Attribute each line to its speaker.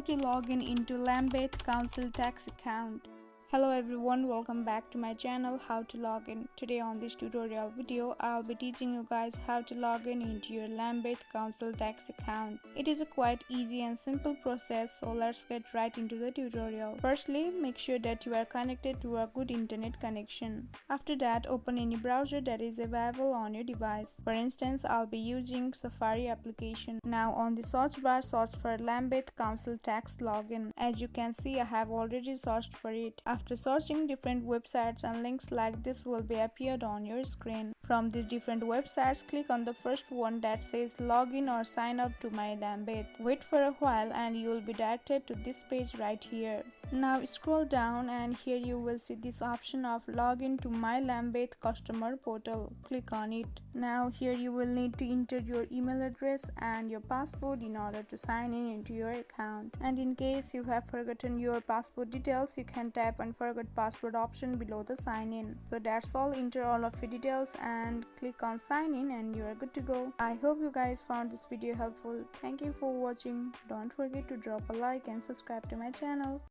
Speaker 1: to log in into Lambeth Council tax account. Hello everyone, welcome back to my channel How to Log In. Today on this tutorial video, I'll be teaching you guys how to log in into your Lambeth Council tax account. It is a quite easy and simple process, so let's get right into the tutorial. Firstly, make sure that you are connected to a good internet connection. After that, open any browser that is available on your device. For instance, I'll be using Safari application. Now on the search bar, search for Lambeth Council tax login. As you can see, I have already searched for it. After searching, different websites and links like this will be appeared on your screen. From these different websites, click on the first one that says login or sign up to my Lambeth. Wait for a while and you will be directed to this page right here. Now scroll down and here you will see this option of login to my Lambeth customer portal. Click on it. Now here you will need to enter your email address and your password in order to sign in into your account. And in case you have forgotten your password details, you can tap on forgot password option below the sign in. So that's all. Enter all of your details and click on sign in and you are good to go. I hope you guys found this video helpful. Thank you for watching. Don't forget to drop a like and subscribe to my channel.